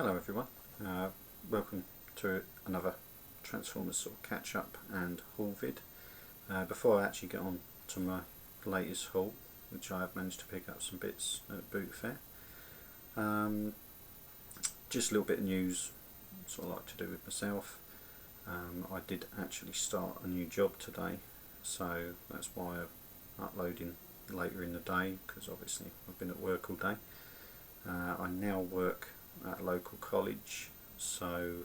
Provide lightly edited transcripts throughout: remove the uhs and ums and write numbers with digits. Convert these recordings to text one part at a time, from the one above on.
Hello everyone, welcome to another Transformers sort of catch up and haul vid. Before I actually get on to my latest haul, which I have managed to pick up some bits at bootfair, just a little bit of news sort of like to do with myself. I did actually start a new job today, so that's why I'm uploading later in the day, because obviously I've been at work all day. I now work at a local college, so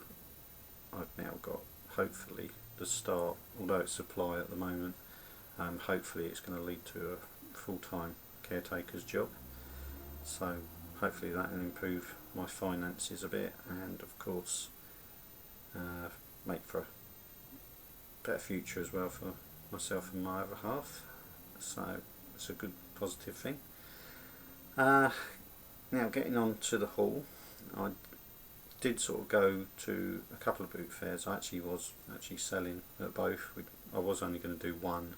I've now got hopefully the start, although it's supply at the moment, hopefully it's going to lead to a full-time caretaker's job, so hopefully that will improve my finances a bit and of course make for a better future as well for myself and my other half, so it's a good positive thing. Now getting on to the haul, I did sort of go to a couple of boot fairs. I actually was selling at both. I was only going to do one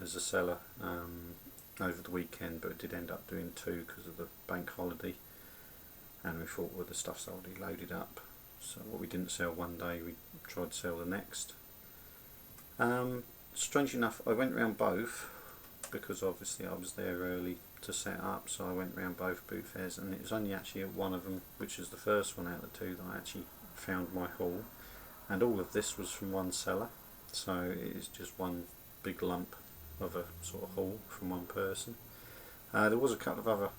as a seller over the weekend, but I did end up doing two because of the bank holiday, and we thought, well, the stuff's already loaded up, so what we didn't sell one day we tried to sell the next. Strange enough, I went round both because obviously I was there early to set up, so I went round both boot fairs, and it was only actually at one of them, which is the first one out of the two, that I actually found my haul, and all of this was from one seller, so it is just one big lump of a sort of haul from one person. There was a couple of other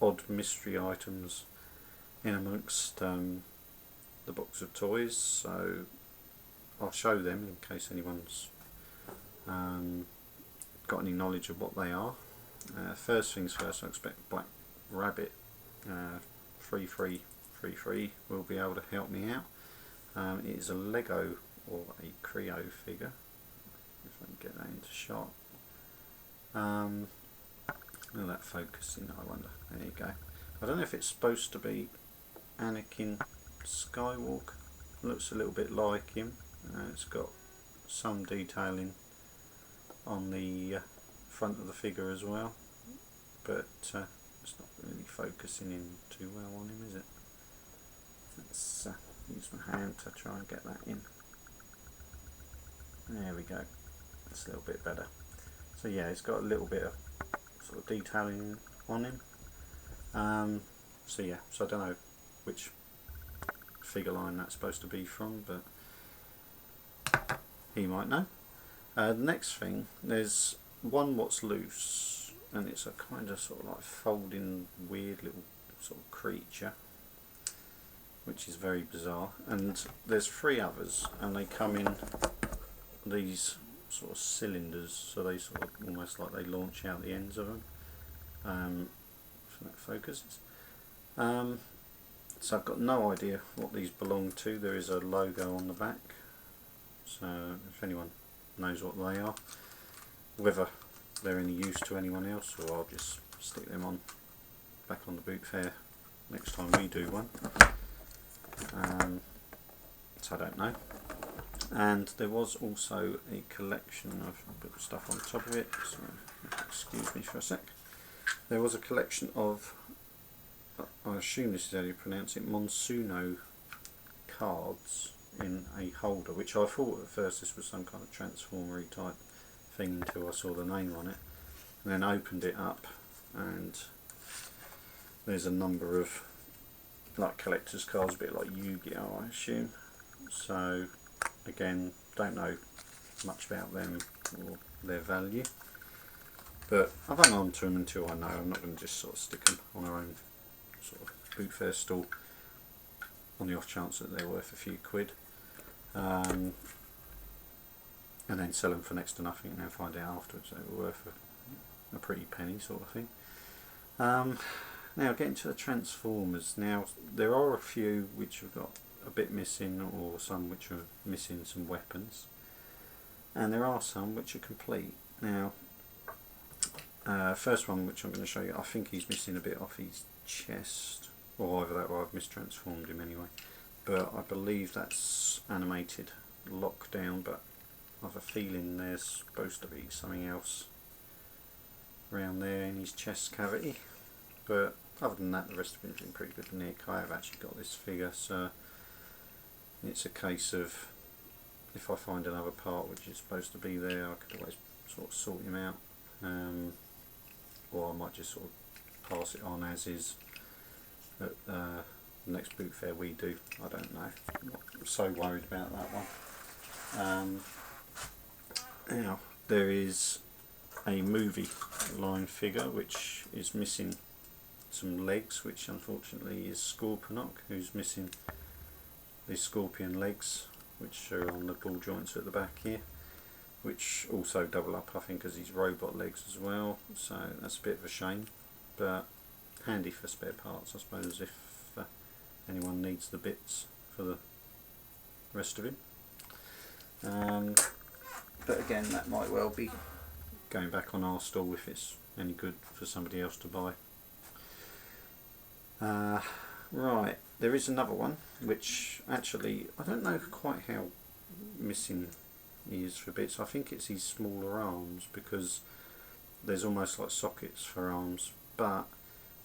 odd mystery items in amongst the box of toys, so I'll show them in case anyone's got any knowledge of what they are. First things first, I expect Black Rabbit 3333 will be able to help me out. It is a Lego or a Creo figure, if I can get that into shot. Look at that focusing, I wonder. There you go. I don't know if it's supposed to be Anakin Skywalker. Looks a little bit like him. It's got some detailing on the front of the figure as well, but it's not really focusing in too well on him, is it? Let's use my hand to try and get that in. There we go. That's a little bit better. So yeah, it's got a little bit of sort of detailing on him. So yeah, so I don't know which figure line that's supposed to be from, but he might know. The next thing, there's one what's loose, and it's a kind of sort of like folding weird little sort of creature, which is very bizarre, and there's three others, and they come in these sort of cylinders, so they sort of almost like they launch out the ends of them, so that focuses. So I've got no idea what these belong to. There is a logo on the back, so if anyone knows what they are, whether they're any use to anyone else, or I'll just stick them on back on the boot fair next time we do one, so I don't know. And there was also a collection of stuff on top of it, so excuse me for a sec. There was a collection of, I assume this is how you pronounce it, Monsuno cards in a holder, which I thought at first this was some kind of transformery type thing until I saw the name on it, and then opened it up, and there's a number of like collector's cards, a bit like Yu-Gi-Oh, I assume. So again, don't know much about them or their value, but I've hung on to them until I know. I'm not going to just sort of stick them on our own sort of boot fair stall on the off chance that they're worth a few quid, and then sell them for next to nothing and then find out afterwards they were worth a pretty penny sort of thing. Now getting to the Transformers, now there are a few which have got a bit missing, or some which are missing some weapons, and there are some which are complete. Now first one which I'm going to show you, I think he's missing a bit off his chest, or either that or I've mistransformed him anyway, but I believe that's animated lockdown, but I have a feeling there's supposed to be something else around there in his chest cavity, but other than that, the rest of it's in pretty good nick. I have actually got this figure, so it's a case of if I find another part which is supposed to be there, I could always sort of sort him out, or I might just sort of pass it on as is at the next boot fair we do. I don't know, I'm not so worried about that one. Now there is a movie line figure which is missing some legs, which unfortunately is Scorponok, who's missing the scorpion legs, which are on the ball joints at the back here, which also double up I think as his robot legs as well, so that's a bit of a shame, but handy for spare parts I suppose if anyone needs the bits for the rest of him. But again, that might well be going back on our stall if it's any good for somebody else to buy. Right, there is another one which actually I don't know quite how missing he is for bits. I think it's his smaller arms, because there's almost like sockets for arms, but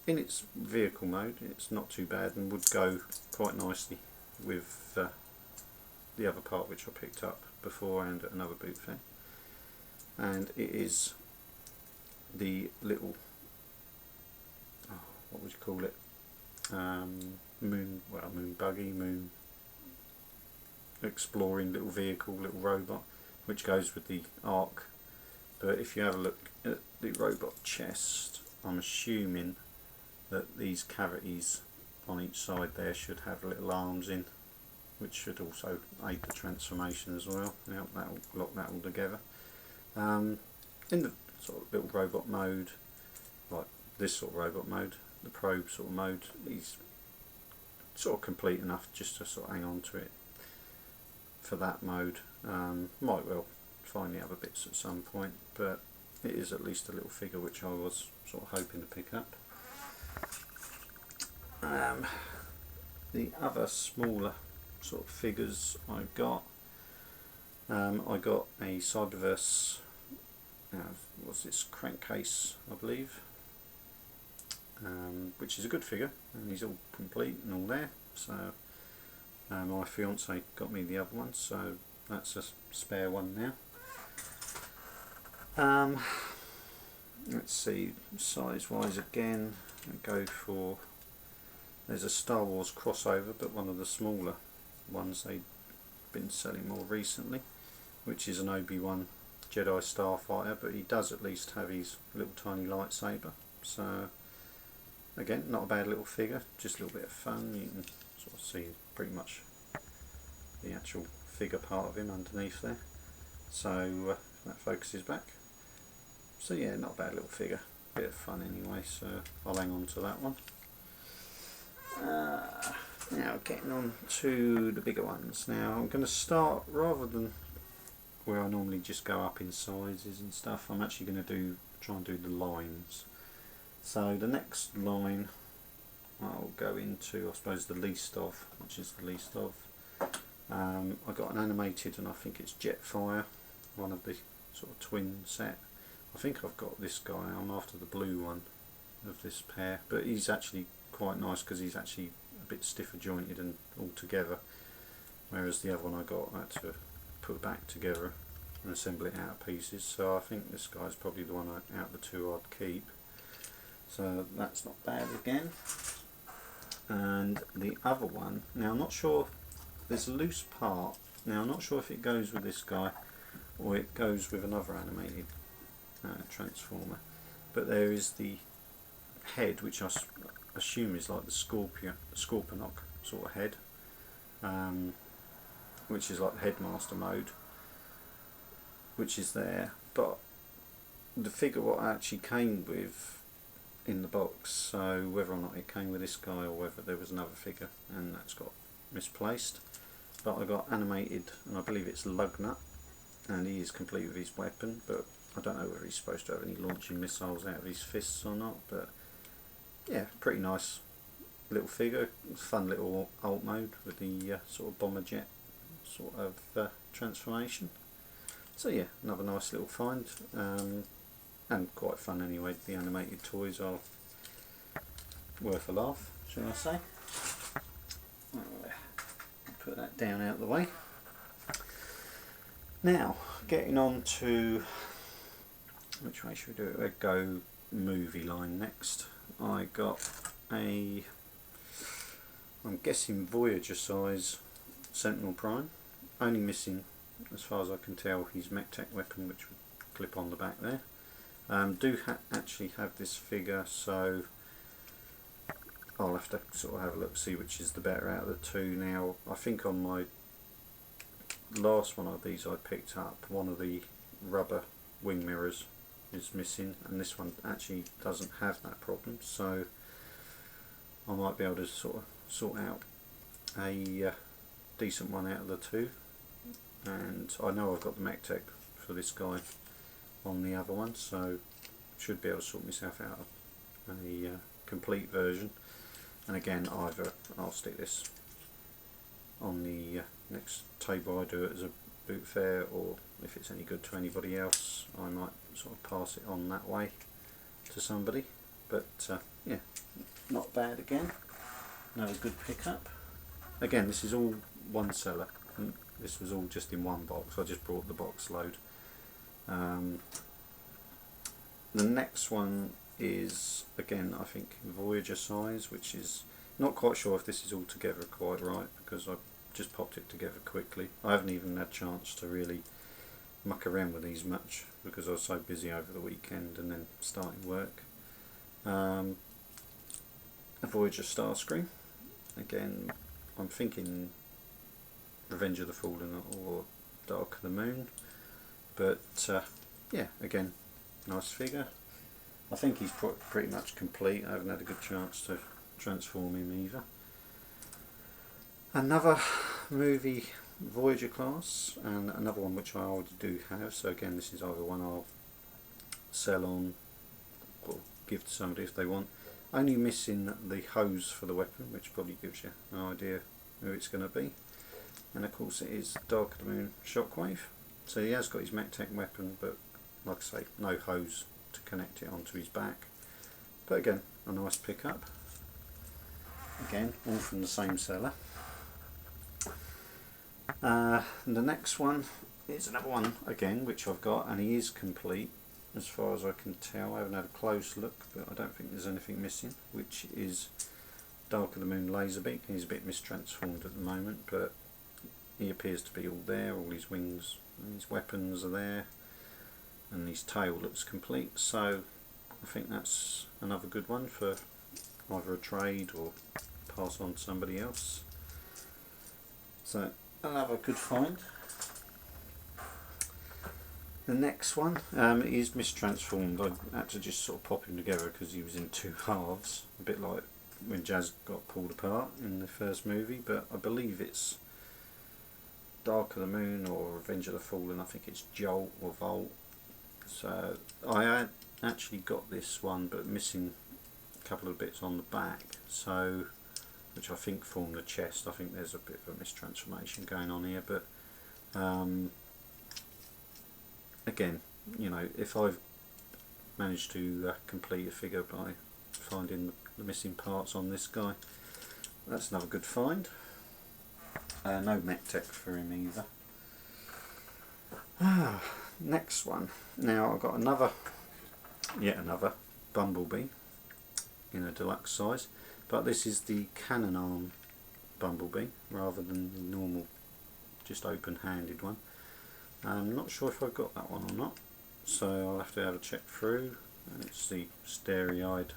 in its vehicle mode it's not too bad and would go quite nicely with the other part which I picked up beforehand at another boot fair, and it is the little, what would you call it, moon buggy, moon exploring little vehicle, little robot, which goes with the Ark. But if you have a look at the robot chest, I'm assuming that these cavities on each side there should have little arms in, which should also aid the transformation as well, help that lock that all together. In the sort of little robot mode, like this sort of robot mode, the probe sort of mode, he's sort of complete enough just to sort of hang on to it for that mode. Might well find the other bits at some point, but it is at least a little figure which I was sort of hoping to pick up. The other smaller sort of figures I got a Cyberverse, what's this, crankcase I believe, which is a good figure, and he's all complete and all there, so my fiance got me the other one, so that's a spare one now. Let's see, size wise again, I go for, there's a Star Wars crossover, but one of the smaller ones they've been selling more recently, which is an Obi-Wan Jedi Starfighter, but he does at least have his little tiny lightsaber, so again not a bad little figure, just a little bit of fun. You can sort of see pretty much the actual figure part of him underneath there, so that focuses back. So yeah, not a bad little figure, bit of fun anyway, so I'll hang on to that one. Now getting on to the bigger ones. Now I'm going to start, rather than where I normally just go up in sizes and stuff, I'm actually going to try and do the lines. So the next line I'll go into, I suppose, the least of, which is the least of. I got an animated, and I think it's Jetfire, one of the sort of twin set. I think I've got this guy, I'm after the blue one of this pair, but he's actually quite nice because he's actually a bit stiffer jointed and all together, whereas the other one I got I had to put back together and assemble it out of pieces, so I think this guy's probably the one out of the two I'd keep, so that's not bad again. And the other one, now I'm not sure, there's a loose part, now I'm not sure if it goes with this guy or it goes with another animated transformer, but there is the head, which I assume is like the Scorponok sort of head, which is like the headmaster mode, which is there, but the figure what actually came with in the box, so whether or not it came with this guy or whether there was another figure and that's got misplaced, but I got animated, and I believe it's Lugnut, and he is complete with his weapon, but I don't know whether he's supposed to have any launching missiles out of his fists or not, but yeah, pretty nice little figure, fun little alt mode with the sort of bomber jet sort of transformation. So yeah, another nice little find, and quite fun anyway. The animated toys are worth a laugh, shall I say. Put that down out of the way. Now, getting on to, which way should we do it? We'll go movie line next. I got a, I'm guessing Voyager size Sentinel Prime, only missing, as far as I can tell, his mech tech weapon, which would clip on the back there. Do actually have this figure, so I'll have to sort of have a look, see which is the better out of the two. Now, I think on my last one of these I picked up, one of the rubber wing mirrors is missing, and this one actually doesn't have that problem, so I might be able to sort out a decent one out of the two. And I know I've got the mech tech for this guy on the other one, so should be able to sort myself out a complete version. And again, either I'll stick this on the next table I do it as a boot fair, or if it's any good to anybody else I might sort of pass it on that way to somebody. But yeah, not bad again. Another good pickup. Again, this is all one seller. This was all just in one box. I just brought the box load. The next one is, again, I think Voyager size, which is not quite sure if this is all together quite right, because I just popped it together quickly. I haven't even had a chance to really muck around with these much because I was so busy over the weekend and then starting work. A Voyager Starscream. Again, I'm thinking Revenge of the Fallen or Dark of the Moon, but yeah, again, nice figure. I think he's pretty much complete. I haven't had a good chance to transform him either. Another movie Voyager class, and another one which I already do have, so again this is either one I'll sell on or give to somebody if they want. Only missing the hose for the weapon, which probably gives you an idea who it's going to be. And of course it is Dark of the Moon Shockwave. So he has got his mech tech weapon, but like I say, no hose to connect it onto his back. But again, a nice pickup. Again, all from the same seller. The next one is another one again which I've got, and he is complete as far as I can tell. I haven't had a close look, but I don't think there's anything missing, which is Dark of the Moon Laserbeak. He's a bit mistransformed at the moment, but he appears to be all there. All his wings and his weapons are there, and his tail looks complete, so I think that's another good one for either a trade or pass on to somebody else. So another good find. The next one is mistransformed. I had to just sort of pop him together because he was in two halves, a bit like when Jazz got pulled apart in the first movie, but I believe it's Dark of the Moon or Revenge of the Fallen. I think it's Jolt or Volt. So I had actually got this one, but missing a couple of bits on the back, so which I think form the chest. I think there's a bit of a mistransformation going on here, but again, you know, if I've managed to complete a figure by finding the missing parts on this guy, that's another good find. No mech tech for him either. Next one. Now I've got yet another Bumblebee in a deluxe size, but this is the cannon arm Bumblebee rather than the normal just open-handed one. I'm not sure if I've got that one or not, so I'll have to have a check through. And it's the starry-eyed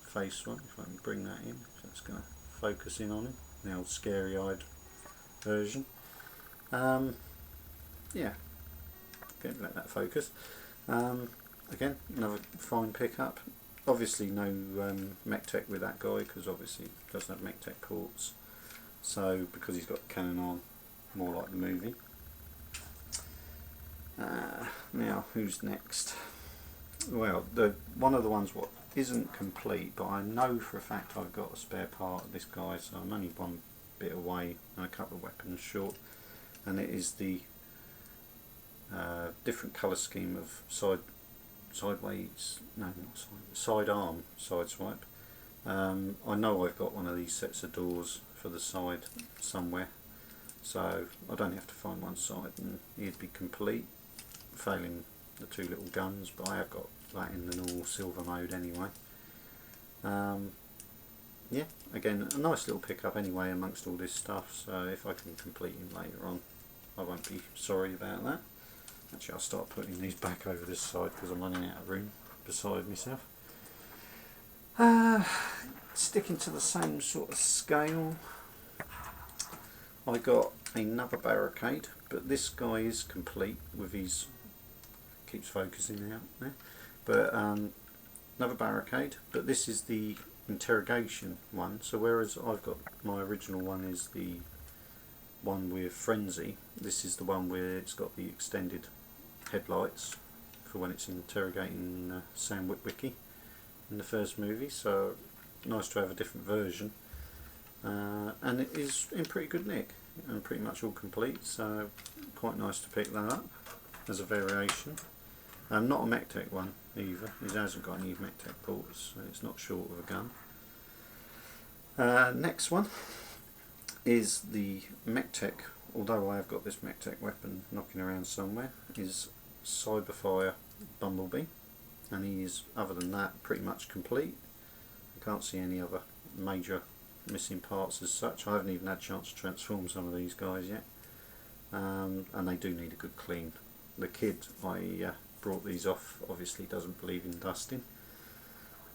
face one, if I can bring that in, so it's going to focus in on him, the old scary-eyed version. Yeah, okay, let that focus. Again, another fine pickup. Obviously no mech tech with that guy, because obviously he doesn't have mech tech ports, so because he's got the cannon on, more like the movie. Now who's next? Well, one of the ones what isn't complete, but I know for a fact I've got a spare part of this guy, so I'm only one bit away and a couple of weapons short, and it is the different colour scheme of sideways, no not side arm side swipe, I know I've got one of these sets of doors for the side somewhere, so I'd only have to find one side and he'd be complete, failing the two little guns, but I have got that in the normal silver mode anyway. Yeah, again, a nice little pickup anyway amongst all this stuff, so if I can complete him later on, I won't be sorry about that. Actually, I'll start putting these back over this side because I'm running out of room beside myself. Sticking to the same sort of scale, I got another barricade, but this guy is complete with his, keeps focusing out there, but another barricade, but this is the interrogation one. So whereas I've got, my original one is the one with frenzy, this is the one where it's got the extended headlights for when it's interrogating Sam Witwicky in the first movie, so nice to have a different version, and it is in pretty good nick and pretty much all complete, so quite nice to pick that up as a variation. Not a MechTech one either, it hasn't got any MechTech ports, so it's not short of a gun. Next one is the MechTech, although I have got this MechTech weapon knocking around somewhere, is Cyberfire Bumblebee, and he is, other than that, pretty much complete. I can't see any other major missing parts as such. I haven't even had a chance to transform some of these guys yet, and they do need a good clean. The kid I brought these off obviously doesn't believe in dusting,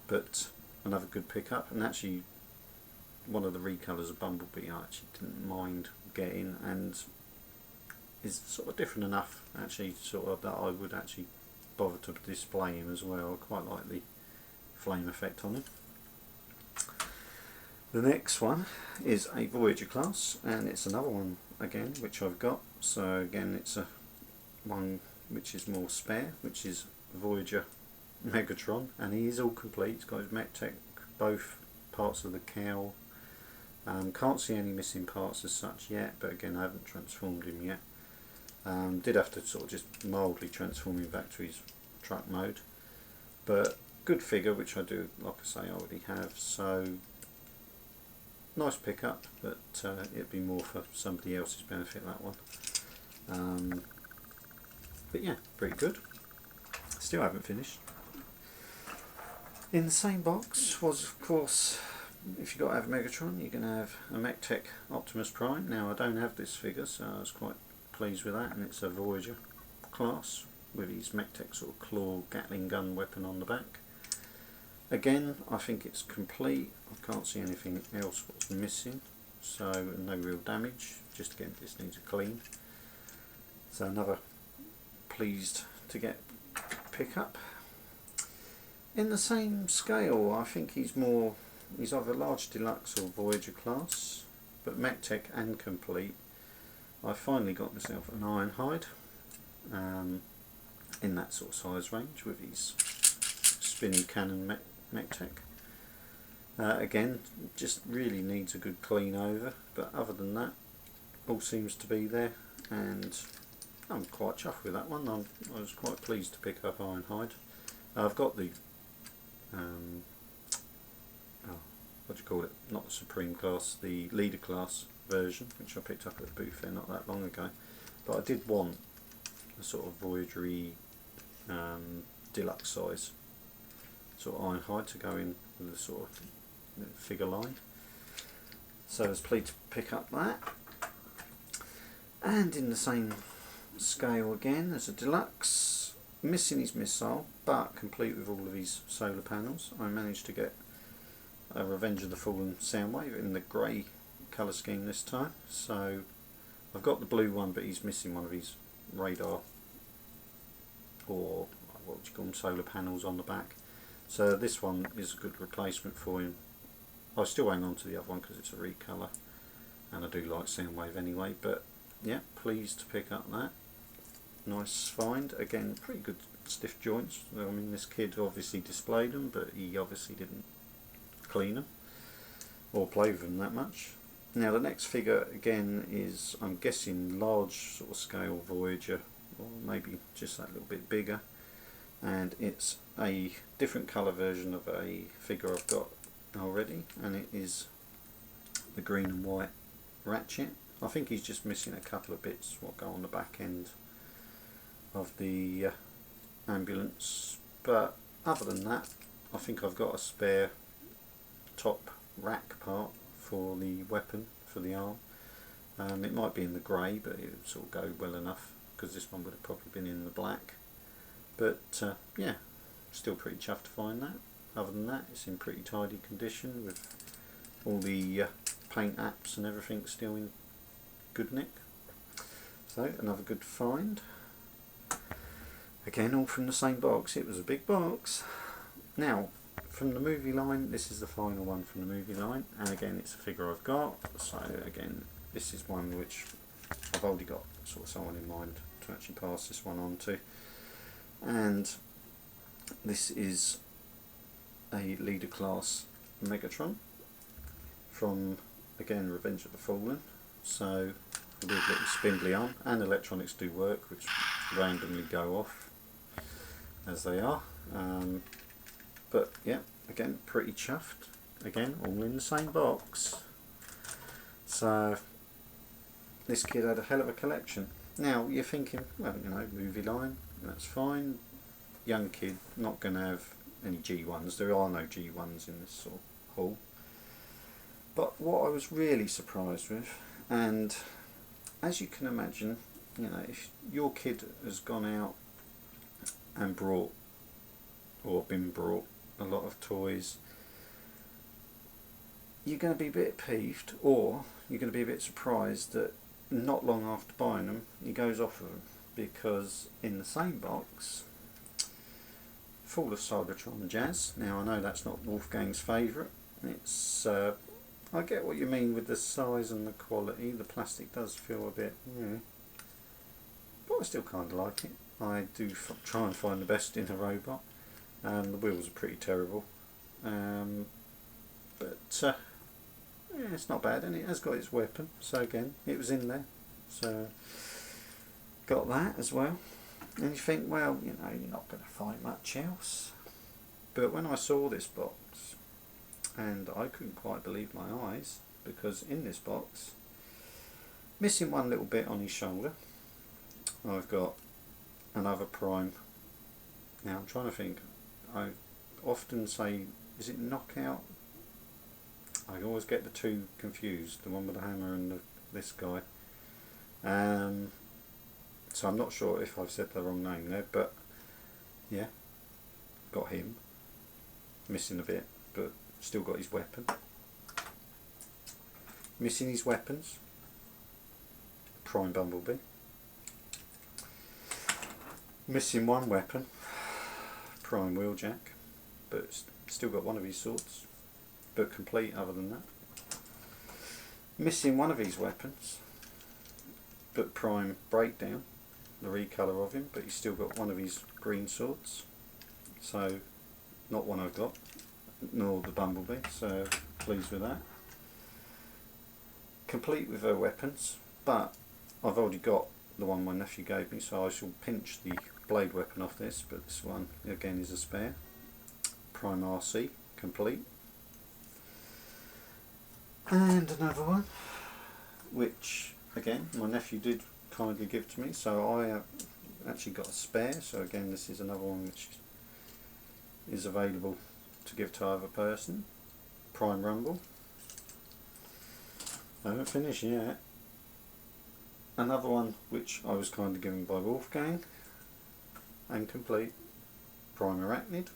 but another good pickup, and actually one of the recolours of Bumblebee I actually didn't mind getting, and is sort of different enough actually sort of that I would actually bother to display him as well. I quite like the flame effect on him. The next one is a Voyager class, and it's another one again which I've got. So again, it's a one which is more spare, which is Voyager Megatron, and he is all complete. He's got his MechTech, both parts of the cowl. Can't see any missing parts as such yet, but again I haven't transformed him yet. Did have to sort of just mildly transform him back to his truck mode, but good figure, which I do, like I say, I already have, so nice pickup, but it'd be more for somebody else's benefit, that one. But yeah, pretty good. Still haven't finished. In the same box was, of course, if you've got to have a Megatron, you can have a MechTech Optimus Prime. Now I don't have this figure, so I was quite pleased with that, and it's a Voyager class with his MechTech sort of claw Gatling gun weapon on the back. Again, I think it's complete. I can't see anything else what's missing, so no real damage. Just again, this needs a clean. So another pleased to get pick up. In the same scale, I think he's either large deluxe or Voyager class, but MechTech and complete. I finally got myself an Ironhide in that sort of size range with his spinny cannon MechTech. Again, just really needs a good clean over, but other than that, all seems to be there, and I'm quite chuffed with that one. I was quite pleased to pick up Ironhide. I've got the what do you call it? Not the Supreme class, the Leader class version, which I picked up at the bootfair not that long ago. But I did want a sort of Voyager-y deluxe size sort of Ironhide to go in with the sort of figure line. So I was pleased to pick up that. And in the same scale again, there's a deluxe, missing his missile, but complete with all of his solar panels. I managed to get a Revenge of the Fallen Soundwave in the grey colour scheme this time. So I've got the blue one, but he's missing one of his radar, or what would you call them, solar panels on the back. So this one is a good replacement for him. I'll still hang on to the other one because it's a recolour, and I do like Soundwave anyway, but yeah, pleased to pick up that. Nice find. Again, pretty good stiff joints. I mean, this kid obviously displayed them, but he obviously didn't clean them or play with them that much. Now the next figure again is, I'm guessing, large sort of scale Voyager, or maybe just that little bit bigger, and it's a different colour version of a figure I've got already, and it is the green and white ratchet. I think he's just missing a couple of bits what go on the back end of the ambulance, but other than that I think I've got a spare top rack part for the weapon for the arm. It might be in the grey, but it would sort of go well enough because this one would have probably been in the black, but yeah, still pretty chuffed to find that. Other than that, it's in pretty tidy condition with all the paint apps and everything still in good nick. So another good find. Again, all from the same box. It was a big box. Now, from the movie line, this is the final one from the movie line, and again it's a figure I've got, so again this is one which I've already got sort of someone in mind to actually pass this one on to, and this is a Leader class Megatron from, again, Revenge of the Fallen. So a weird little spindly arm, and electronics do work, which randomly go off as they are. But yeah, again, pretty chuffed. Again, all in the same box. So this kid had a hell of a collection. Now you're thinking, well, you know, movie line, that's fine. Young kid, not going to have any G1s. There are no G1s in this sort of haul. But what I was really surprised with, and as you can imagine, you know, if your kid has gone out and brought or been brought a lot of toys, you're going to be a bit peeved, or you're going to be a bit surprised that not long after buying them he goes off of them, because in the same box, full of Cybertron jazz. Now I know that's not Wolfgang's favourite. It's I get what you mean with the size and the quality. The plastic does feel a bit, but I still kind of like it. I do try and find the best in a robot. The wheels are pretty terrible, but yeah, it's not bad, and it has got its weapon. So again, it was in there, so got that as well. And you think, well, you know, you're not going to find much else. But when I saw this box, and I couldn't quite believe my eyes, because in this box, missing one little bit on his shoulder, I've got another Prime. Now I'm trying to think. I often say, is it Knockout? I always get the two confused, the one with the hammer and this guy. So I'm not sure if I've said the wrong name there, but yeah, got him. Missing a bit, but still got his weapon. Missing his weapons. Prime Bumblebee. Missing one weapon. Prime Wheeljack, but still got one of his swords, but complete other than that. Missing one of his weapons, but Prime Breakdown, the recolour of him, but he's still got one of his green swords, so not one I've got, nor the Bumblebee, so pleased with that. Complete with her weapons, but I've already got the one my nephew gave me, so I shall pinch the blade weapon off this, but this one again is a spare. Prime RC, complete. And another one, which again my nephew did kindly give to me, so I actually got a spare, so again this is another one which is available to give to either person. Prime Rumble. I haven't finished yet. Another one which I was kindly given by Wolfgang, and complete. Prime Arachnid,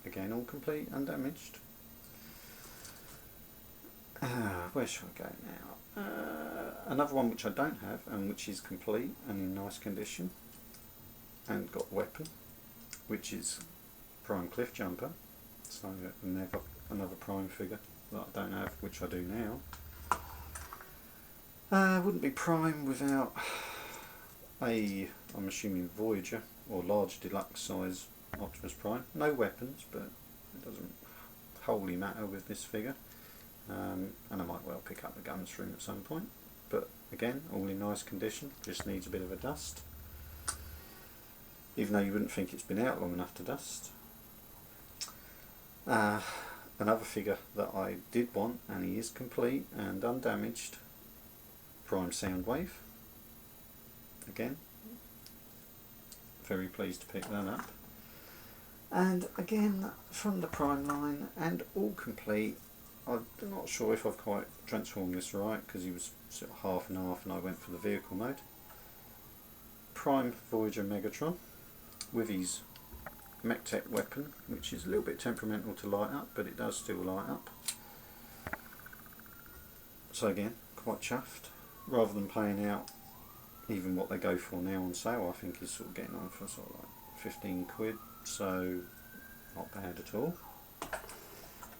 again all complete, undamaged. Where shall I go now? Another one which I don't have, and which is complete and in nice condition, and got weapon, which is Prime Cliff Jumper. So another Prime figure that I don't have, which I do now. Wouldn't be Prime without a, I'm assuming, Voyager or large deluxe size Optimus Prime. No weapons, but it doesn't wholly matter with this figure. And I might well pick up the guns for him at some point. But again, all in nice condition, just needs a bit of a dust. Even though you wouldn't think it's been out long enough to dust. another figure that I did want, and he is complete and undamaged, Prime Soundwave. Again, very pleased to pick that up. And again, from the Prime line, and all complete. I'm not sure if I've quite transformed this right, because he was sort of half and half and I went for the vehicle mode. Prime Voyager Megatron with his MechTech weapon, which is a little bit temperamental to light up, but it does still light up. So again, quite chuffed. Rather than paying out even what they go for now on sale, I think is sort of getting on for sort of like 15 quid, so not bad at all.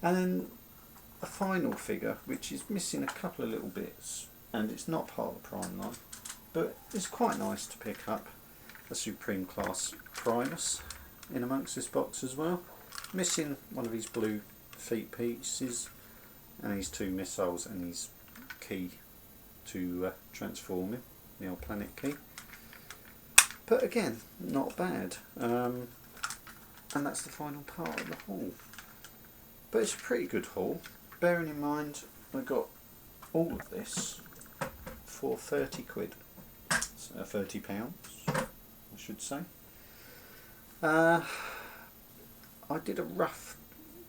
And then a final figure which is missing a couple of little bits, and it's not part of the Prime line, but it's quite nice to pick up a Supreme Class Primus in amongst this box as well. Missing one of his blue feet pieces and his 2 missiles and his key to transform him, the old planet key. But again, not bad. And that's the final part of the haul. But it's a pretty good haul, bearing in mind I got all of this for 30 quid, so £30 I should say. I did a rough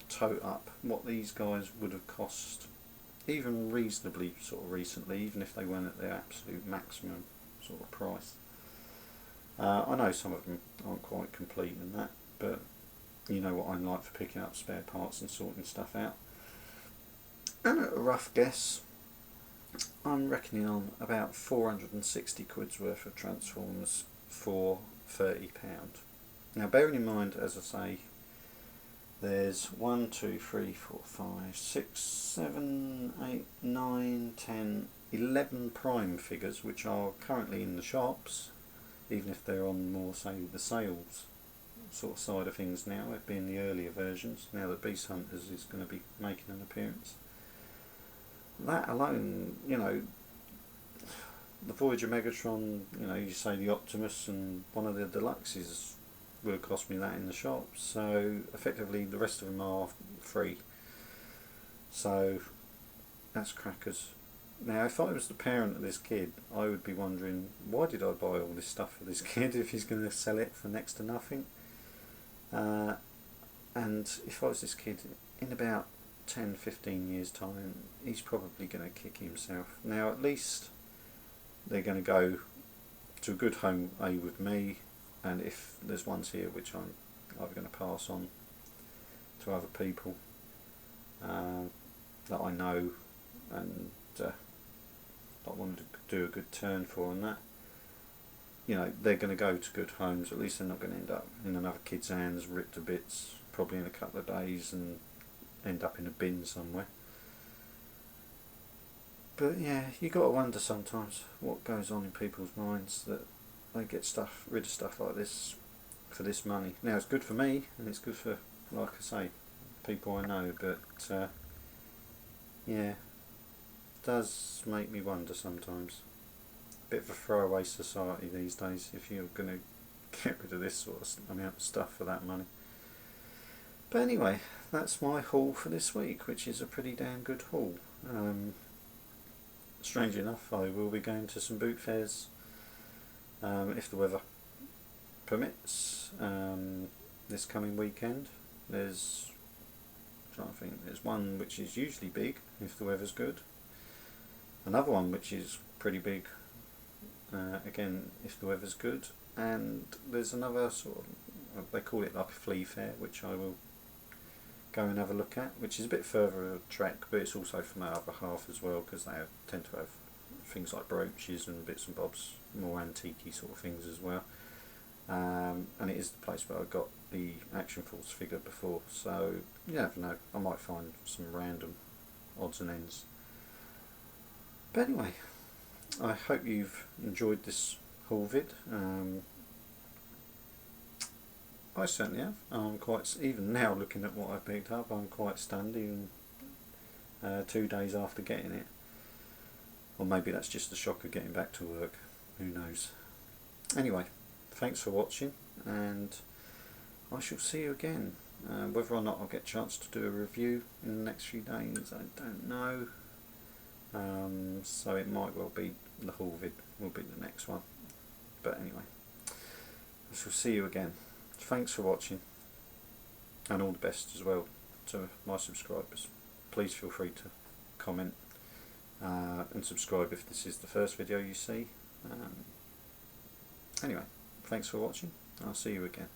tote up what these guys would have cost, even reasonably sort of recently, even if they weren't at their absolute maximum sort of price. I know some of them aren't quite complete in that, but you know what I'm like for picking up spare parts and sorting stuff out. And at a rough guess, I'm reckoning on about 460 quid's worth of Transformers for £30. Now bearing in mind, as I say, there's 1, 2, 3, 4, 5, 6, 7, 8, 9, 10, 11 Prime figures which are currently in the shops, even if they're on more, say, the sales sort of side of things now, it being the earlier versions, now that Beast Hunters is going to be making an appearance. That alone, you know, the Voyager Megatron, you know, you say the Optimus and one of the Deluxes would have cost me that in the shop, so effectively the rest of them are free. So that's crackers. Now if I was the parent of this kid, I would be wondering, why did I buy all this stuff for this kid if he's going to sell it for next to nothing? And if I was this kid, in about 10-15 years time, he's probably going to kick himself. Now at least they're going to go to a good home with me, and if there's ones here which I'm either going to pass on to other people that I know and I want to do a good turn for, and that, you know, they're going to go to good homes. At least they're not going to end up in another kid's hands, ripped to bits, probably in a couple of days, and end up in a bin somewhere. But yeah, you got to wonder sometimes what goes on in people's minds, that they get rid of stuff like this for this money. Now it's good for me, and it's good for, like I say, people I know, but yeah, it does make me wonder sometimes. Bit of a throwaway society these days if you're going to get rid of this sort of amount of stuff for that money. But anyway, that's my haul for this week, which is a pretty damn good haul. Strangely enough, I will be going to some boot fairs if the weather permits this coming weekend. There's one which is usually big if the weather's good, another one which is pretty big again if the weather's good, and there's another sort of, they call it like a flea fair, which I will go and have a look at, which is a bit further of a trek, but it's also for my other half as well, because they tend to have things like brooches and bits and bobs, more antique-y sort of things as well. And it is the place where I got the Action Force figure before, so you never know, I might find some random odds and ends. But anyway, I hope you've enjoyed this haul vid. I certainly have. I'm quite, even now looking at what I picked up, I'm quite stunned, even 2 days after getting it. Or maybe that's just the shock of getting back to work, who knows. Anyway, thanks for watching, and I shall see you again Whether or not I'll get a chance to do a review in the next few days, I don't know. So it might well be the haul vid will be the next one. But anyway, I shall see you again. Thanks for watching, and all the best as well to my subscribers. Please feel free to comment and subscribe if this is the first video you see. Anyway, thanks for watching. I'll see you again.